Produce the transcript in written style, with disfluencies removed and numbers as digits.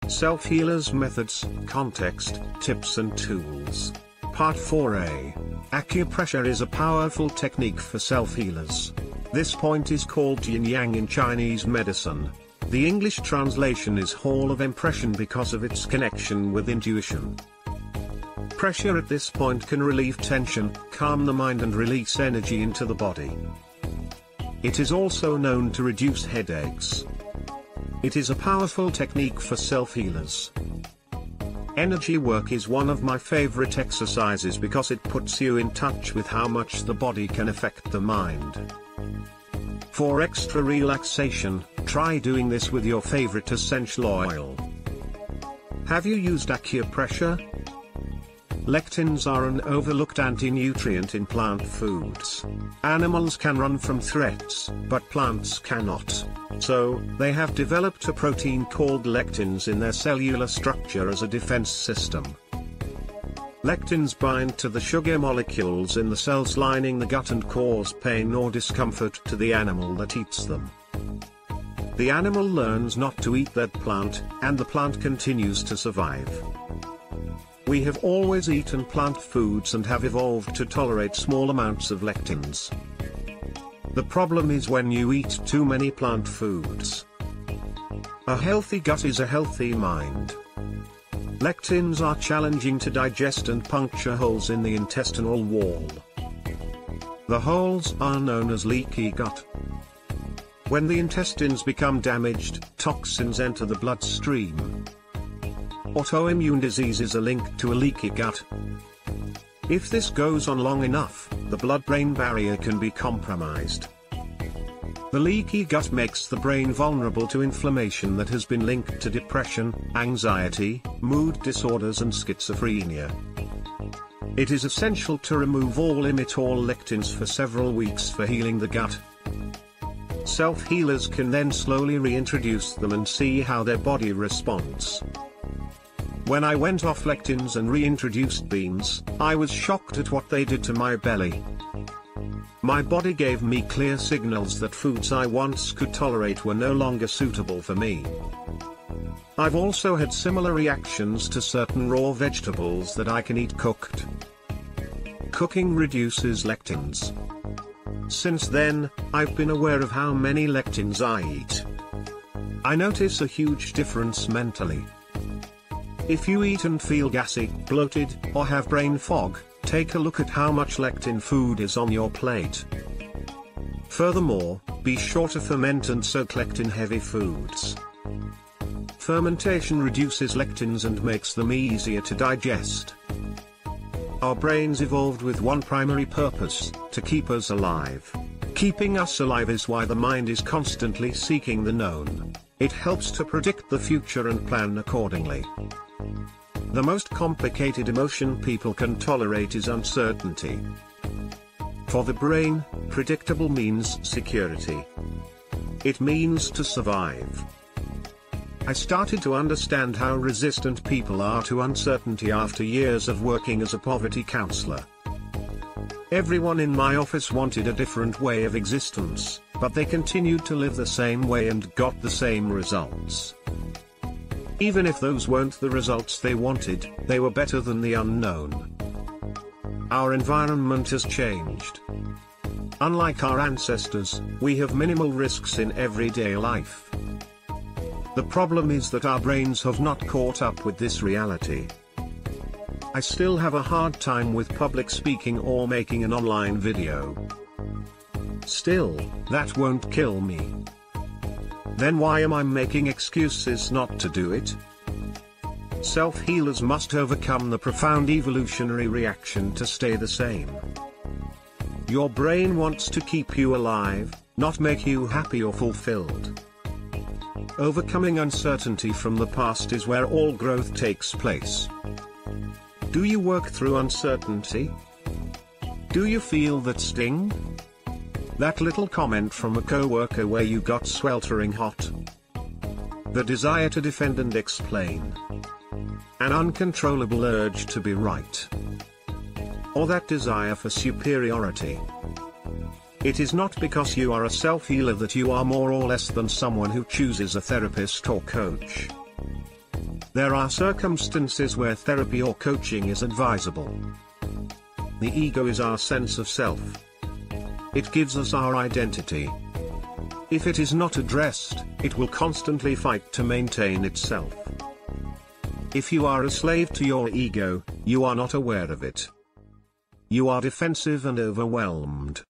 Self-healers methods, context, tips and tools. Part 4a. Acupressure is a powerful technique for self-healers. This point is called yin-yang in Chinese medicine. The English translation is Hall of Impression because of its connection with intuition. Pressure at this point can relieve tension, calm the mind and release energy into the body. It is also known to reduce headaches. It is a powerful technique for self-healers. Energy work is one of my favorite exercises because it puts you in touch with how much the body can affect the mind. For extra relaxation, try doing this with your favorite essential oil. Have you used acupressure? Lectins are an overlooked anti-nutrient in plant foods. Animals can run from threats, but plants cannot. So, they have developed a protein called lectins in their cellular structure as a defense system. Lectins bind to the sugar molecules in the cells lining the gut and cause pain or discomfort to the animal that eats them. The animal learns not to eat that plant, and the plant continues to survive. We have always eaten plant foods and have evolved to tolerate small amounts of lectins. The problem is when you eat too many plant foods. A healthy gut is a healthy mind. Lectins are challenging to digest and puncture holes in the intestinal wall. The holes are known as leaky gut. When the intestines become damaged, toxins enter the bloodstream. Autoimmune diseases are linked to a leaky gut. If this goes on long enough, the blood-brain barrier can be compromised. The leaky gut makes the brain vulnerable to inflammation that has been linked to depression, anxiety, mood disorders and schizophrenia. It is essential to remove all immortal lectins for several weeks for healing the gut. Self-healers can then slowly reintroduce them and see how their body responds. When I went off lectins and reintroduced beans, I was shocked at what they did to my belly. My body gave me clear signals that foods I once could tolerate were no longer suitable for me. I've also had similar reactions to certain raw vegetables that I can eat cooked. Cooking reduces lectins. Since then, I've been aware of how many lectins I eat. I notice a huge difference mentally. If you eat and feel gassy, bloated, or have brain fog, take a look at how much lectin food is on your plate. Furthermore, be sure to ferment and soak lectin-heavy foods. Fermentation reduces lectins and makes them easier to digest. Our brains evolved with one primary purpose, to keep us alive. Keeping us alive is why the mind is constantly seeking the known. It helps to predict the future and plan accordingly. The most complicated emotion people can tolerate is uncertainty. For the brain, predictable means security. It means to survive. I started to understand how resistant people are to uncertainty after years of working as a poverty counselor. Everyone in my office wanted a different way of existence, but they continued to live the same way and got the same results. Even if those weren't the results they wanted, they were better than the unknown. Our environment has changed. Unlike our ancestors, we have minimal risks in everyday life. The problem is that our brains have not caught up with this reality. I still have a hard time with public speaking or making an online video. Still, that won't kill me. Then why am I making excuses not to do it? Self-healers must overcome the profound evolutionary reaction to stay the same. Your brain wants to keep you alive, not make you happy or fulfilled. Overcoming uncertainty from the past is where all growth takes place. Do you work through uncertainty? Do you feel that sting? That little comment from a coworker where you got sweltering hot? The desire to defend and explain? An uncontrollable urge to be right? Or that desire for superiority? It is not because you are a self-healer that you are more or less than someone who chooses a therapist or coach. There are circumstances where therapy or coaching is advisable. The ego is our sense of self. It gives us our identity. If it is not addressed, it will constantly fight to maintain itself. If you are a slave to your ego, you are not aware of it. You are defensive and overwhelmed.